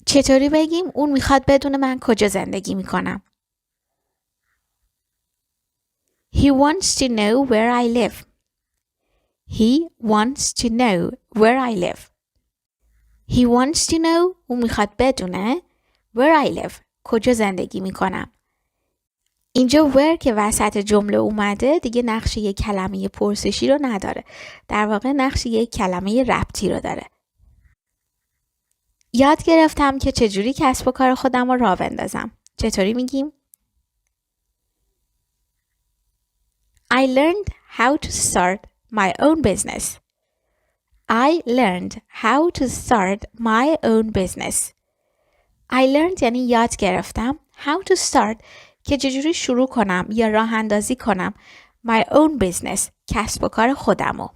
چطوری بگیم اون میخواد بدونه من کجا زندگی میکنم؟ He wants to know where I live. He wants to know where I live. He wants to know اون میخواد بدونه where I live کجا زندگی میکنم. اینجا where که وسط جمله اومده دیگه نقش یک کلمه پرسشی رو نداره. در واقع نقش یک کلمه ربطی رو داره. یاد گرفتم که چجوری کسب و کار خودم رو راه بندازم. چطوری میگیم؟ I learned how to start my own business. I learned how to start my own business. I learned یعنی یاد گرفتم. How to start که چجوری شروع کنم یا راه اندازی کنم my own business کسب و کار خودمو.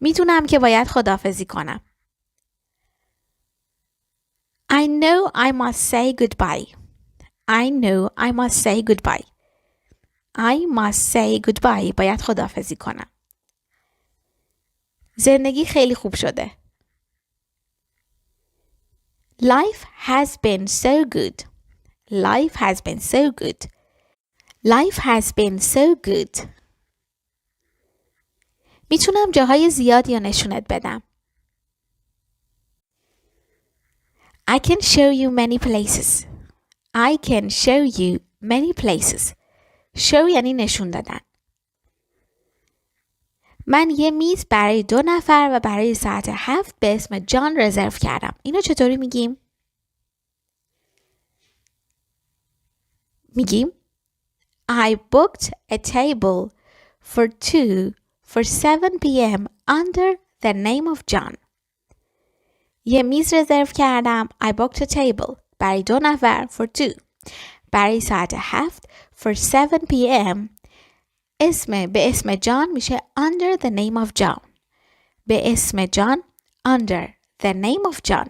میدونم که باید خداحافظی کنم. I know I must say goodbye. I know I must say goodbye. I must say goodbye. باید خداحافظی کنم. زندگی خیلی خوب شده. Life has been so good. Life has been so good. Life has been so good. میتونم جاهای زیادی رو نشونت بدم. I can show you many places. I can show you many places. show یعنی نشون دادن. من یه میز برای 2 نفر و برای ساعت 7 به اسم جان رزرو کردم. اینو چطوری میگیم؟ میگیم I booked a table for 2 for 7 p.m. under the name of John. یه میز رزرو کردم. I booked a table برای 2 نفر for 2 برای ساعت 7 for 7 p.m. به اسم جان میشه under the name of John. به اسم جان under the name of John.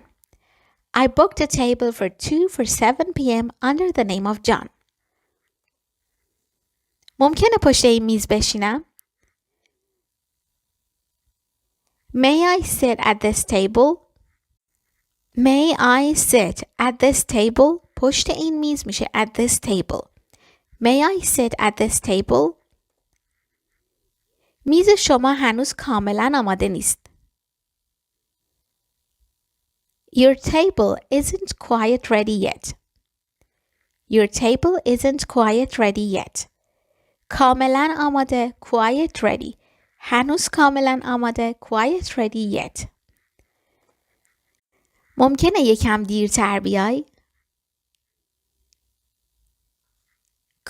I booked a table for 2 for 7 p.m. under the name of John. ممکنه پشت این میز بشینم؟ May I sit at this table? May I sit at this table? پشت این میز میشه at this table. May I sit at this table? میز شما هنوز کاملا آماده نیست. Your table isn't quite ready yet. Your table isn't quite ready yet. کاملا آماده quite ready. هنوز کاملا آماده quite ready yet. ممکنه یکم دیرتر بیای؟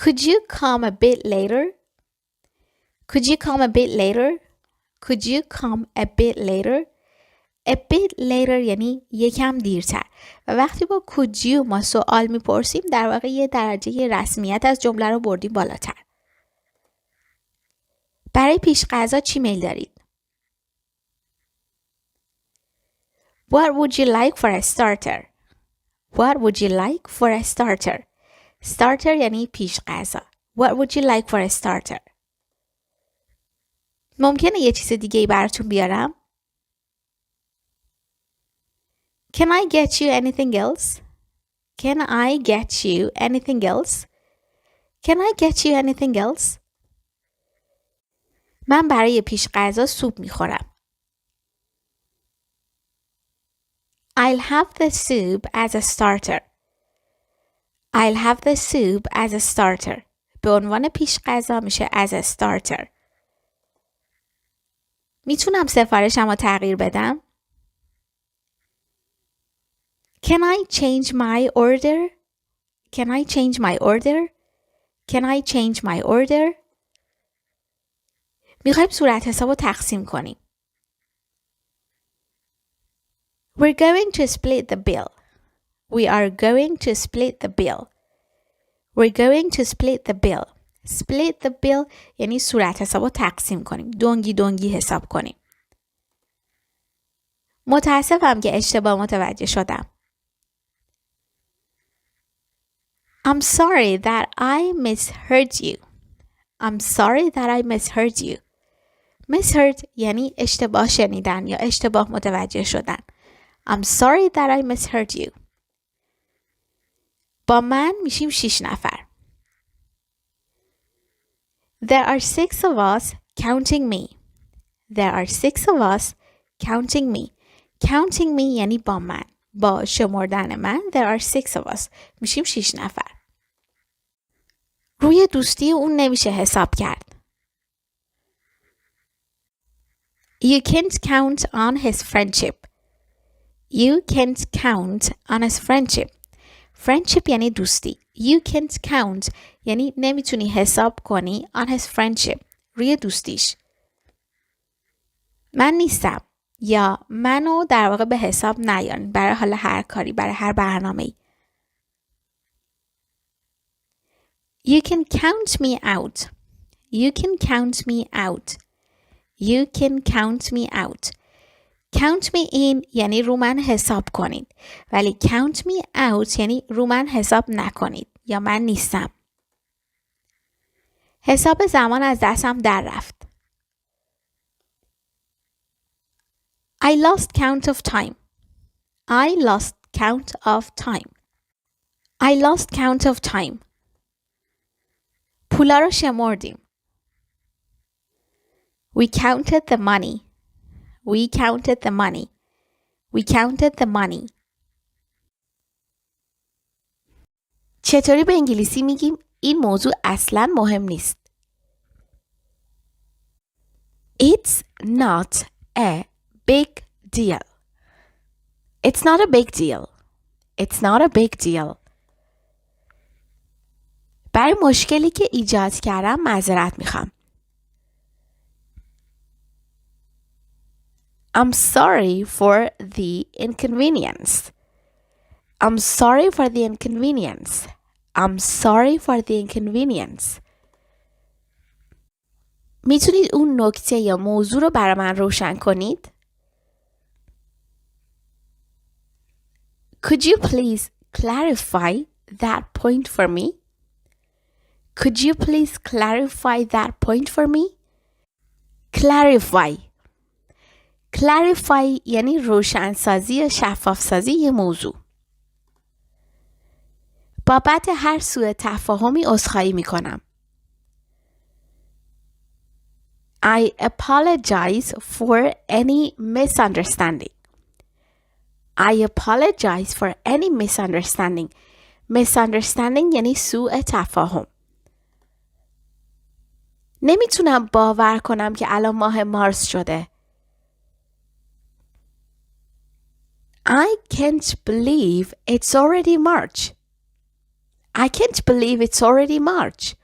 Could you come a bit later? Could you come a bit later? Could you come a bit later? A bit later یعنی یکم دیرتر. و وقتی با could you ما سوال میپرسیم در واقع یه درجه رسمیت از جمله رو بردیم بالاتر. برای پیش غذا چی میل دارید؟ What would you like for a starter? What would you like for a starter? Starter یعنی پیش غذا. What would you like for a starter? ممکنه یه چیز دیگه ای براتون بیارم؟ Can I get you anything else? Can I get you anything else? Can I get you anything else? من برای پیش غذا سوپ میخورم. I'll have the soup as a starter. I'll have the soup as a starter. به عنوان پیش غذا میشه as a starter. میتونم سفارشم رو تغییر بدم؟ Can I change my order? Can I change my order? Can I change my order? میخوایم صورت حساب رو تقسیم کنیم. We're going to split the bill. We are going to split the bill. We're going to split the bill. Split the bill یعنی صورت حساب رو تقسیم کنیم. دونگی دونگی حساب کنیم. متاسفم که اشتباه متوجه شدم. I'm sorry that I misheard you. I'm sorry that I misheard you. misheard یعنی اشتباه شنیدن یا اشتباه متوجه شدن. I'm sorry that I misheard you. با من میشیم 6 نفر. There are 6 of us counting me. There are 6 of us counting me. Counting me یعنی با من. با شمردن من there are 6 of us. میشیم 6 نفر. روی دوستی اون نمیشه حساب کرد. You can't count on his friendship. You can't count on his friendship. Friendship یعنی دوستی. You can't count یعنی نمیتونی حساب کنی on his friendship. روی دوستیش. من نیستم. یا منو در واقع به حساب نیارین برای حالا هر کاری، برای هر برنامه‌ای. You can count me out. You can count me out. You can count me out. Count me in یعنی رو من حساب کنید. ولی count me out یعنی رو من حساب نکنید. یا من نیستم. حساب زمان از دستم در رفت. I lost count of time. I lost count of time. I lost count of time. پولا رو شمردیم. We counted the money. We counted the money. We counted the money. چطوری به انگلیسی میگیم این موضوع اصلاً مهم نیست. It's not a big deal. It's not a big deal. It's not a big deal. برای مشکلی که ایجاد کردم معذرت میخوام. I'm sorry for the inconvenience. I'm sorry for the inconvenience. I'm sorry for the inconvenience. میتونید اون نکته یا موضوع رو برای من روشن کنید؟ Could you please clarify that point for me? Could you please clarify that point for me? Clarify. Clarify یعنی روشنسازی یا شفافسازی یه موضوع. بابت هر سوء تفاهمی عذرخواهی میکنم. I apologize for any misunderstanding. I apologize for any misunderstanding. Misunderstanding یعنی سوء تفاهم. نمیتونم باور کنم که الان ماه مارس شده. I can't believe it's already March. I can't believe it's already March.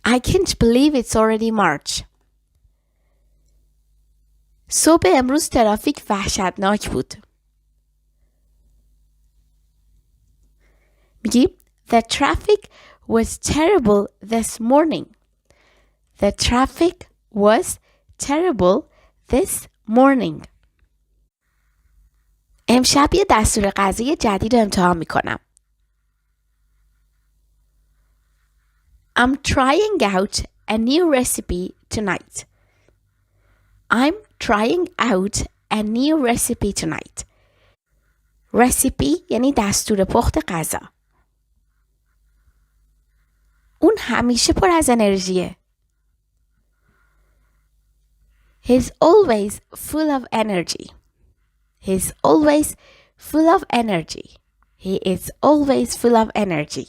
I can't believe it's already March. صبح امروز ترافیک وحشتناک بود. میگی The traffic was terrible this morning. The traffic was terrible this morning. امشب یه دستور غذایی جدید رو امتحان میکنم. I'm trying out a new recipe tonight. I'm trying out a new recipe tonight. Recipe یعنی دستور پخت غذا. اون همیشه پر از انرژیه. He's always full of energy. He's always full of energy. He is always full of energy.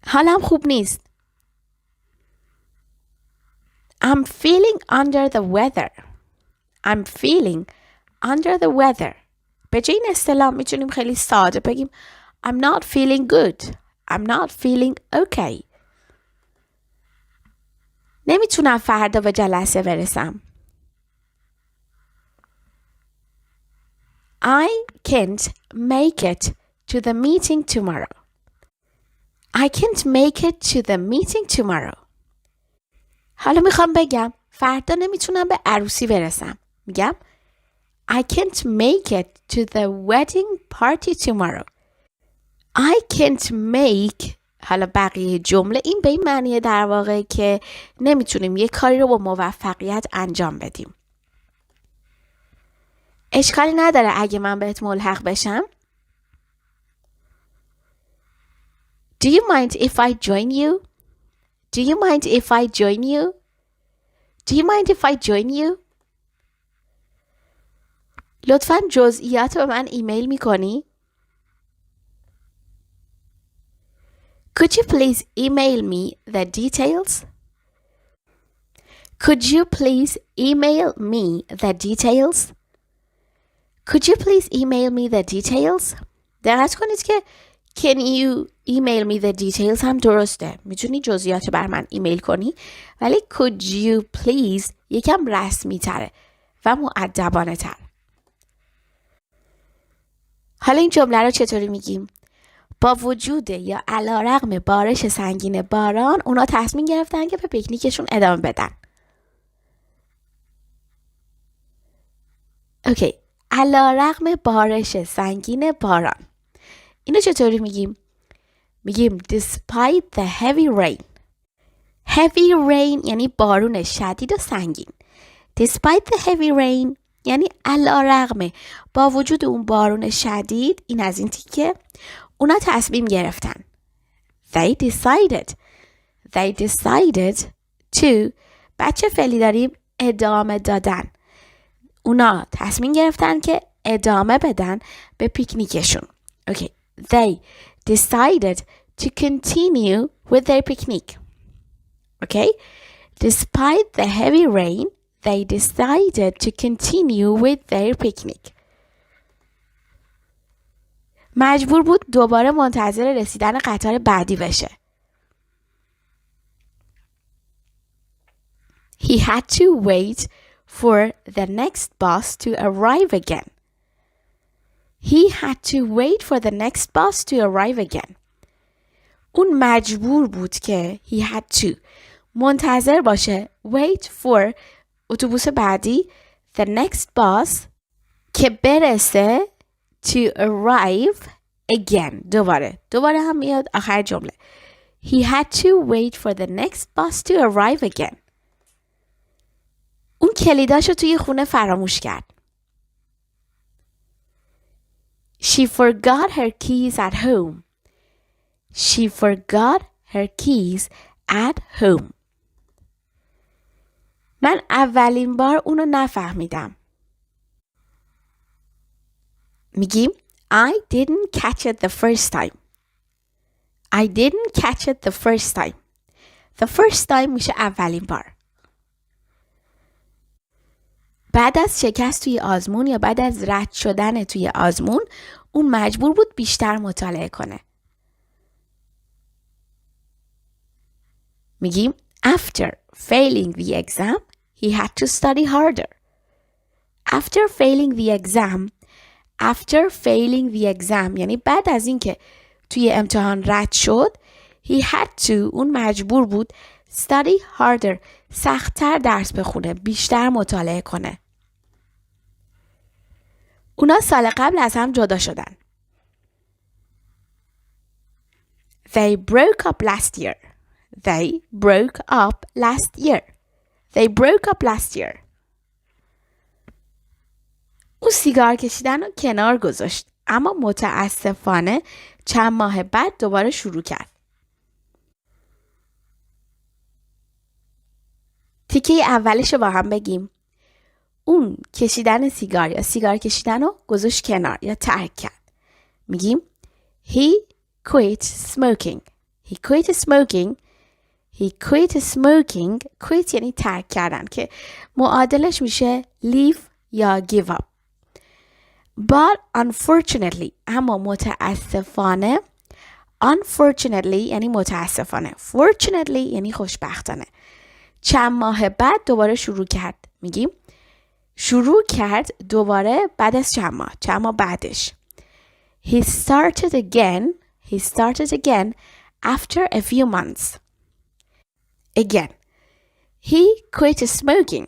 حالم خوب نیست. I'm feeling under the weather. I'm feeling under the weather. به جای این اصطلاح میتونیم خیلی ساده بگیم I'm not feeling good. I'm not feeling okay. نمیتونم فردا به جلسه برسم. I can't make it to the meeting tomorrow. I can't make it to the meeting tomorrow. حالا میخوام بگم فردا نمیتونم به عروسی برسم. میگم I can't make it to the wedding party tomorrow. I can't make حالا بقیه جمله این به این معنیه در واقع که نمیتونیم یه کاری رو با موفقیت انجام بدیم. اشکالی نداره اگه من بهت ملحق بشم. Do you mind if I join you? Do you mind if I join you? Do you mind if I join you? لطفاً جزئیات رو به من ایمیل میکنی؟ Could you please email me the details? Could you please email me the details? Could you please email me the details? دقت کنید که can you email me the details هم درسته. میتونی جزئیات بر من ایمیل کنی، ولی could you please یکم رسمی تره و مؤدبانه تر. حالا این جمله رو چطوری میگیم؟ با وجود یا علیرغم بارش سنگین باران اونا تصمیم گرفتن که به پیکنیکشون ادامه بدن. اوکی، علیرغم بارش سنگین باران. اینو چطوری میگیم؟ میگیم despite the heavy rain. heavy rain یعنی بارون شدید و سنگین. despite the heavy rain یعنی علیرغم، با وجود اون بارون شدید، این از این تیکه، اونا تصمیم گرفتن. They decided to، بچه فعلی داریم، ادامه دادن. اونا تصمیم گرفتن که ادامه بدن به پیکنیکشون. Okay. They decided to continue with their picnic. Okay. Despite the heavy rain, they decided to continue with their picnic. مجبور بود دوباره منتظر رسیدن قطار بعدی بشه. He had to wait for the next bus to arrive again. He had to wait for the next bus to arrive again. اون مجبور بود که he had to منتظر باشه wait for اتوبوس بعدی the next bus که برسه to arrive again. دوباره هم میاد آخر جمله. He had to wait for the next bus to arrive again. اون کلیداشو توی خونه فراموش کرد. She forgot her keys at home. She forgot her keys at home. من اولین بار اونو نفهمیدم. میگیم I didn't catch it the first time. I didn't catch it the first time. The first time میشه اولین بار. بعد از شکست توی آزمون یا بعد از رد شدن توی آزمون اون مجبور بود بیشتر مطالعه کنه. میگیم after failing the exam he had to study harder. After failing the exam یعنی بعد از اینکه توی امتحان رد شد he had to اون مجبور بود study harder سخت‌تر درس بخونه، بیشتر مطالعه کنه. اونا سال قبل از هم جدا شدن. They broke up last year. They broke up last year. They broke up last year. او سیگار کشیدن رو کنار گذاشت، اما متاسفانه چند ماه بعد دوباره شروع کرد. تیکه اولش رو با هم بگیم. اون کشیدن سیگار یا سیگار کشیدن رو گذاشت کنار یا ترک کرد. میگیم He quit smoking. He quit smoking. He quit smoking. Quit یعنی ترک کردن که معادلش میشه leave یا give up. But unfortunately اما متاسفانه unfortunately یعنی متاسفانه fortunately یعنی خوشبختانه چند ماه بعد دوباره شروع کرد. میگیم شروع کرد دوباره بعد از چند ماه بعدش. He started again after a few months. Again. He quit smoking.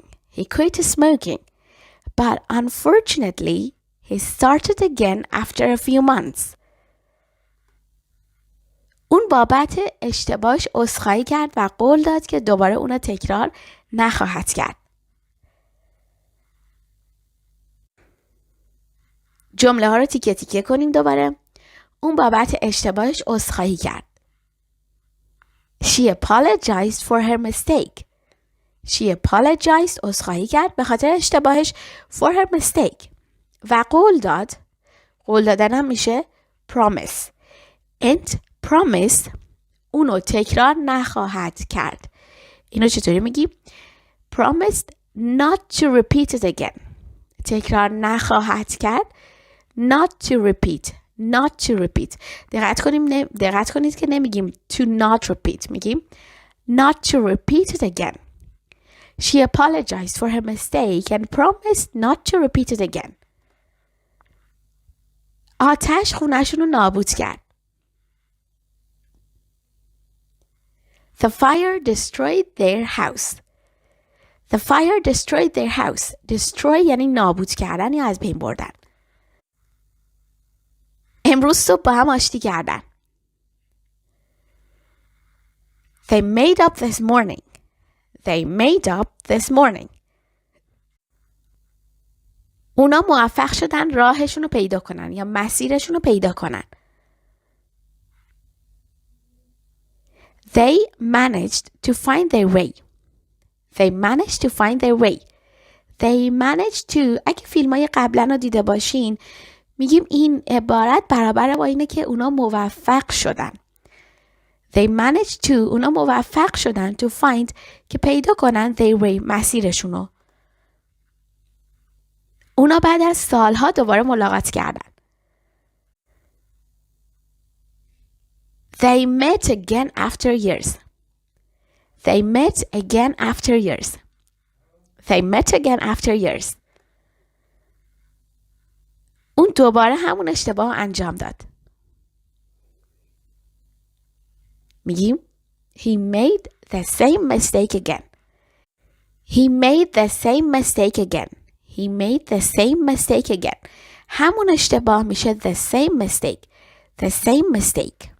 But unfortunately, he started again after a few months. اون بابت اشتباهش عذرخواهی کرد و قول داد که دوباره اونو تکرار نخواهد کرد. جمله ها رو تیکه تیکه کنیم دوباره. اون بابت اشتباهش عذرخواهی کرد. She apologized for her mistake. She apologized عذرخواهی کرد به خاطر اشتباهش for her mistake. و قول داد. قول دادن هم میشه promise. And promised اونو تکرار نخواهد کرد. اینو چطوری میگی؟ Promised not to repeat it again. تکرار نخواهد کرد. Not to repeat. Not to repeat. دقت کنید که نمیگیم to not repeat. میگیم not to repeat it again. She apologized for her mistake and promised not to repeat it again. آتش خونه‌شون رو نابود کرد. The fire destroyed their house. The fire destroyed their house. Destroy یعنی نابود کردن یا از بین بردن. امروز صبح با هم آشتی کردن. They made up this morning. They made up this morning. اونا موفق شدن راهشون رو پیدا کنن یا مسیرشون رو پیدا کنن. They managed to find their way. They managed to find their way. They managed to اگه فیلمای قبلا رو دیده باشین میگیم این عبارت برابر با اینه که اونا موفق شدن. They managed to اونا موفق شدن to find که پیدا کنن their way مسیرشونو. اونا بعد از سالها دوباره ملاقات کردن. They met again after years. They met again after years. They met again after years. اون دوباره همون اشتباه انجام داد. میگیم He made the same mistake again. He made the same mistake again. He made the same mistake again. همون اشتباه میشه the same mistake. The same mistake.